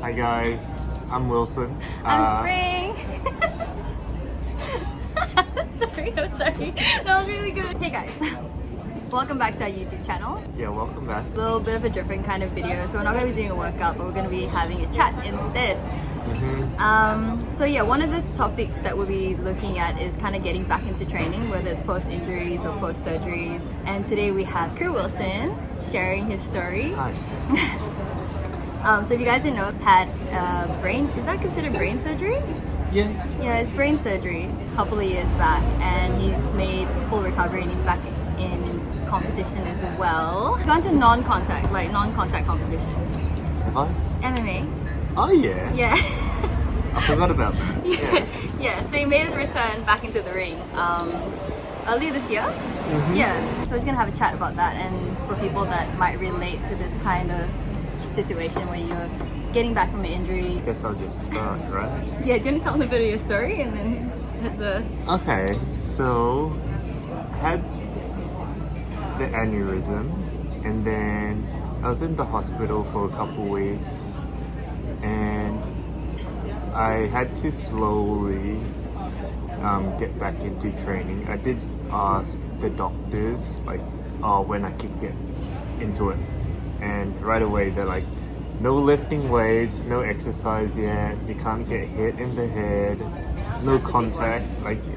Hi guys, I'm Wilson. I'm Spring. I'm sorry. That was really good. Hey guys, welcome back to our YouTube channel. Yeah, welcome back. A little bit of a different kind of video. So we're not going to be doing a workout, but we're going to be having a chat instead. So yeah, one of the topics that we'll be looking at is kind of getting back into training, whether it's post-injuries or post-surgeries. And today we have Kru Wilson sharing his story. Hi. So if you guys didn't know, had brain, is that considered brain surgery? Yeah. Yeah, it's brain surgery a couple of years back, and he's made full recovery and he's back in competition as well. He's gone to non-contact competition. Have I? MMA. Oh yeah. Yeah. I forgot about that. Yeah. Yeah, so he made his return back into the ring earlier this year. Yeah, so we're just gonna have a chat about that, and for people that might relate to this kind of situation where you're getting back from an injury. I guess I'll just start, right? Yeah, do you want to tell them a bit of your story and then have the... Okay, so I had the aneurysm and then I was in the hospital for a couple weeks and I had to slowly get back into training. I did ask the doctors when I could get into it, and right away they're like, no lifting weights, no exercise yet, you can't get hit in the head, no contact,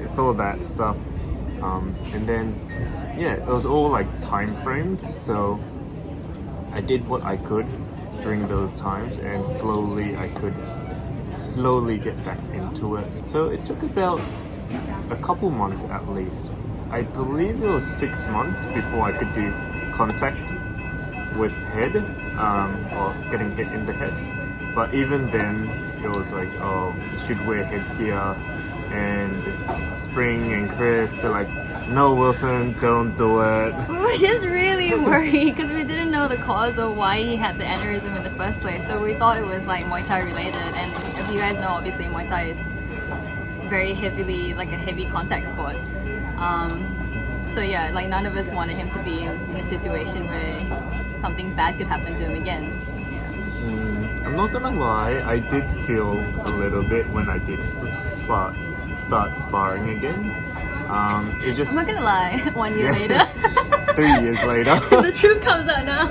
it's all that stuff. And then yeah, it was all time framed, so I did what I could during those times, and I could slowly get back into it. So it took about a couple months at least. I believe it was 6 months before I could do contact with head, or getting hit in the head. But even then, it was you should wear headgear, and Spring and Chris, they're like, no Wilson, don't do it. We were just really worried because we didn't know the cause of why he had the aneurysm in the first place. So we thought it was Muay Thai related, and if you guys know, obviously Muay Thai is very heavily a heavy contact sport. So yeah, none of us wanted him to be in a situation where something bad could happen to him again. Yeah. I'm not gonna lie, I did feel a little bit when I did start sparring again. It just... I'm not gonna lie, 1 year later. 3 years later. The truth comes out now.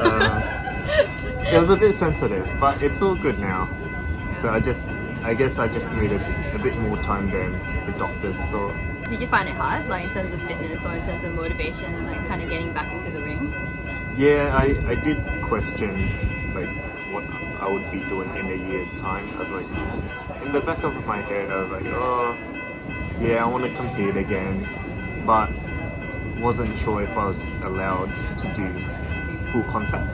It was a bit sensitive, but it's all good now. So I guess I just needed a bit more time than the doctors thought. Did you find it hard, in terms of fitness or in terms of motivation, kind of getting back into the ring? Yeah, I did question what I would be doing in a year's time. I was in the back of my head, I was oh yeah, I want to compete again, but wasn't sure if I was allowed to do full contact.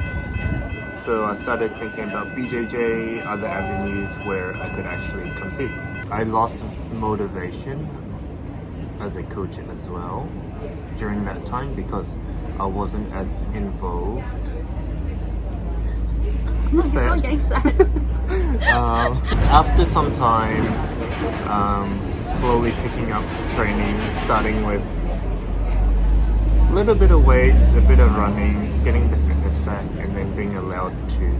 So I started thinking about BJJ, other avenues where I could actually compete. I lost motivation as a coach as well during that time because I wasn't as involved. I'm getting sad. After some time, slowly picking up training, starting with a little bit of weights, a bit of running, getting the fitness back, and then being allowed to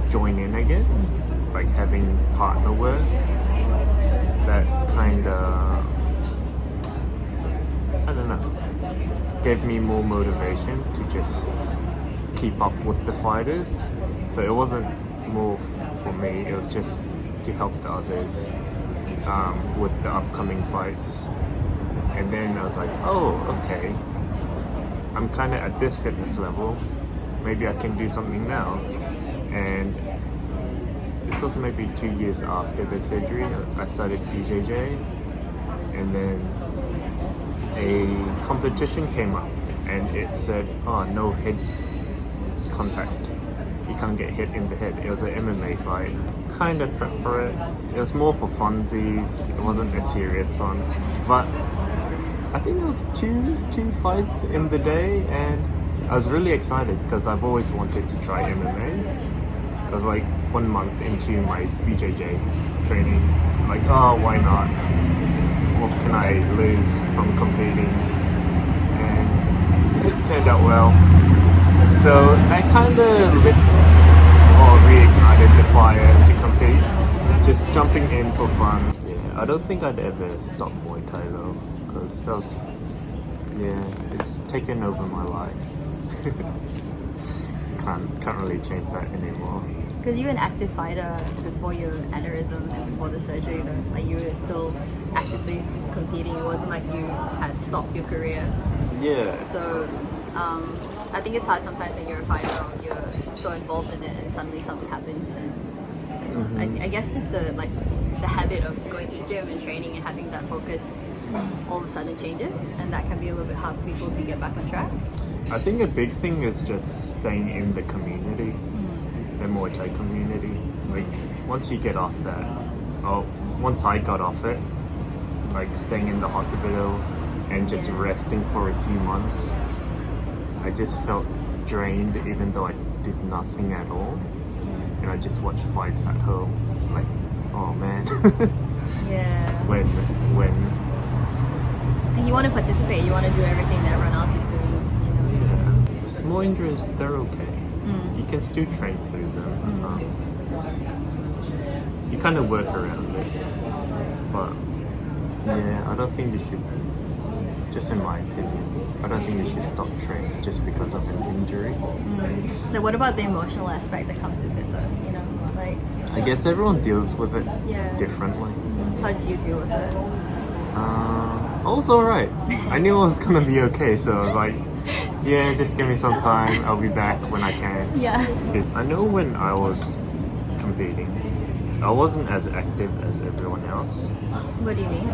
join in again, having partner work. That kind of, I don't know, gave me more motivation to just keep up with the fighters. So it wasn't more for me, it was just to help the others with the upcoming fights. And then I was oh, okay, I'm kind of at this fitness level, maybe I can do something now. And this was maybe 2 years after the surgery. I started BJJ, and then a competition came up and it said, oh, no head contact, you can't get hit in the head. It was an MMA fight. Kind of prepped for it. It was more for funsies, it wasn't a serious one, but I think it was two fights in the day, and I was really excited because I've always wanted to try MMA. I was 1 month into my BJJ training, oh, why not? What can I lose from competing? And it just turned out well. So that kind of lit or reignited the fire jumping in for fun. Yeah, I don't think I'd ever stop Muay Thai though, because that was, yeah, it's taken over my life. Can't really change that anymore. Because you were an active fighter before your aneurysm, before the surgery, though. Like you were still actively competing. It wasn't like you had stopped your career. Yeah. So I think it's hard sometimes when you're a fighter or you're so involved in it and suddenly something happens. And I guess just the habit of going to the gym and training and having that focus all of a sudden changes, and that can be a little bit hard for people to get back on track. I think a big thing is just staying in the community, the Muay Thai community. Like once you get off that, once I got off it, like staying in the hospital and just resting for a few months, I just felt drained even though I did nothing at all. And I just watched fights at home. Like, oh man. Yeah. when And you want to participate, you want to do everything that everyone else is doing, you know. yeah, small injuries, they're okay. You can still train through them. You kind of work around it. But yeah, I don't think you should, just in my opinion, I don't think you should stop training just because of an injury. Now, what about the emotional aspect that comes with it, though? You know, like I guess everyone deals with it Yeah. differently. how did you deal with it? I was alright. I knew I was gonna be okay, so I was like, yeah, just give me some time, I'll be back when I can. Yeah. I know when I was competing, I wasn't as active as everyone else. What do you mean?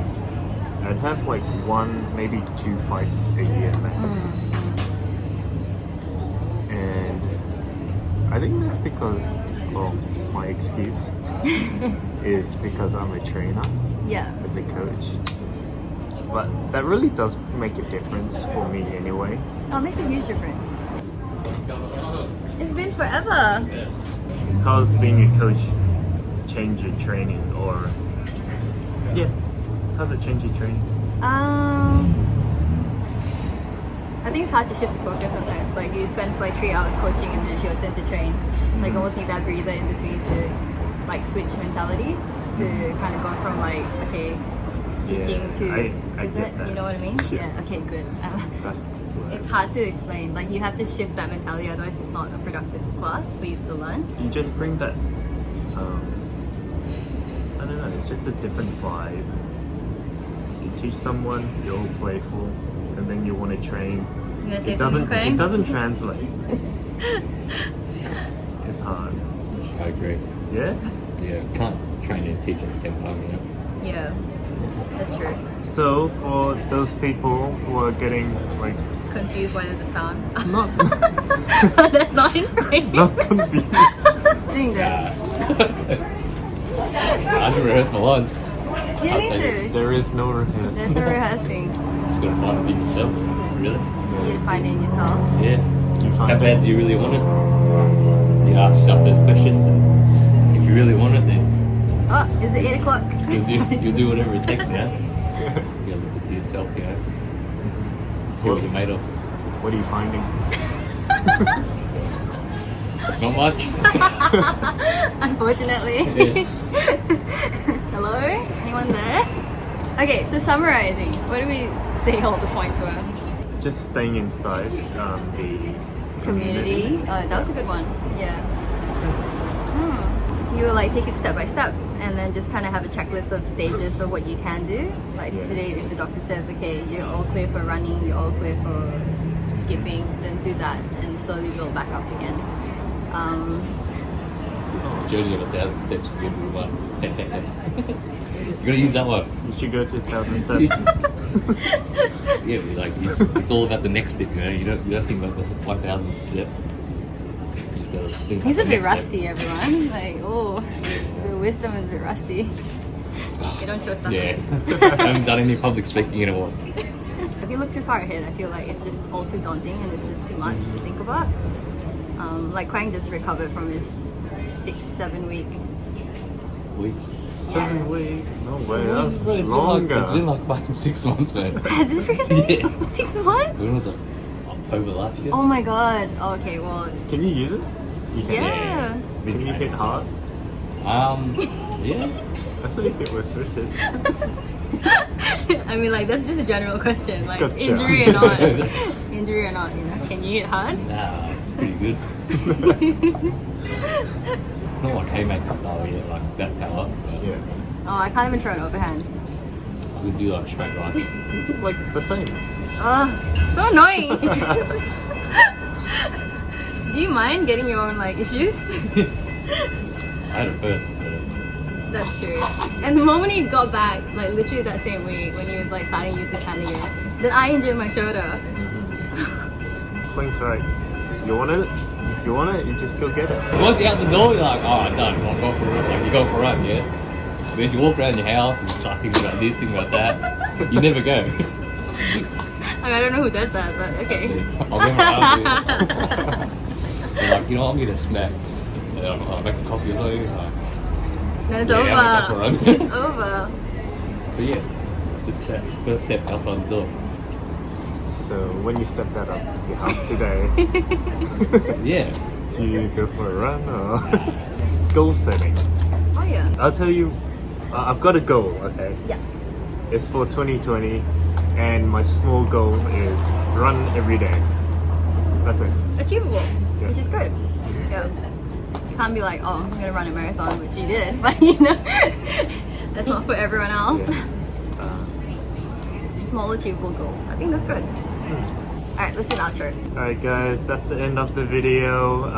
I'd have like 1, maybe 2 fights a year max. And I think that's because, well, my excuse is because I'm a trainer Yeah. as a coach. But that really does make a difference for me anyway. Oh, it makes a huge difference. It's been forever. How's being a coach change your training, or yeah, how's it change your training? I think it's hard to shift the focus sometimes. Like you spend like 3 hours coaching and then it's your turn to train. Like almost need that breather in between to like switch mentality to kind of go from like okay teaching Yeah, to I is get it? that. You know what I mean? Yeah. Yeah. Okay. Good. That's the word. It's hard to explain. Like you have to shift that mentality, otherwise it's not a productive class for you to learn. You just bring that. I don't know. It's just a different vibe. You teach someone, you're all playful, and then you want to train. You gonna say It something, doesn't. Quang? It doesn't translate. It's hard. I agree. Yeah. Yeah, can't train and teach at the same time, you know. Yeah. That's true. So for those people who are getting like Confused why there's a sound. not That's not in frame. not confused. Doing this. I didn't rehearse my lines. You I'd need say to. There is no rehearsal. There's no rehearsing. Just gotta find it in yourself, really. You need to find it in yourself. Yeah. You find How bad it? do you really want it? You ask yourself those questions, and if you really want it, then Oh, is it 8 o'clock? you'll do whatever it takes, you know. You gotta look into yourself, you know. See what you're made of. What are you finding? Not much. Unfortunately. Yeah. Hello? Anyone there? Okay, so summarizing, what do we say all the points were? Just staying inside the Community. Oh, that was a good one. Yeah. You will like take it step by step and then just kind of have a checklist of stages of what you can do. Like Yeah. today, if the doctor says, okay, you're all clear for running, you're all clear for skipping, then do that and slowly build back up again. Journey of 1,000 steps to get to the one. You're gonna use that one. You should go to 1,000 steps. Yeah, but like it's all about the next step, you know. You don't think about the 1,000th step. You just gotta think He's about a the bit next step. rusty, everyone. Like, oh, the wisdom is a bit rusty. You don't trust that. Yeah, I haven't done any public speaking in a while. If you look too far ahead, I feel like it's just all too daunting and it's just too much to think about. Like Quang just recovered from his 6-7 week. Weeks. 7 weeks? No way, Well, that's it's longer. It's been like fucking 6 months, man. Has it really? Yeah. 6 months? When was it? October last year. Oh my god. Oh, okay, well, Can you use it? You can. yeah. Can you hit hard? Yeah. I saw you hit with it. I mean, like that's just a general question, like Gotcha. injury or not, injury or not. You know, can you hit hard? Nah, it's pretty good. It's not like haymaker style yet, like that power. But Yeah. Oh, I can't even throw an overhand. we do like straight rights. Like the same. So annoying. Do you mind getting your own like issues? I had it first, so That's true. And the moment he got back, like literally that same week when he was like starting to use his hand again, then I injured my shoulder. Quang's right. You want it? If you want it, you just go get it. once you're out the door, you're like, oh, I'm done. I'll go for a run. Like you go for a run, yeah. But if you walk around your house and you start thinking about this, thinking about that, you never go. I don't know who does that, but okay. I'll remember after. I'm like, you know what, I'm gonna snack. And then I'll make a coffee or something. Like, Then it's Yeah, I'm gonna go for a over. run. It's over. but yeah, just that first step outside the door. So when you stepped out of your house today, Yeah. do you go for a run or goal setting? Oh yeah. I'll tell you, I've got a goal. Okay, Yeah. it's for 2020, and my small goal is run every day. That's it. Achievable, Yeah. which is good. Yeah. You can't be like, oh, I'm gonna run a marathon, which you did, but you know, that's not for everyone else. Yeah. Small achievable goals. I think that's good. Alright, let's do an outro. Alright guys, that's the end of the video.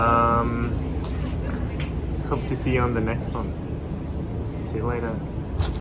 Hope to see you on the next one. See you later.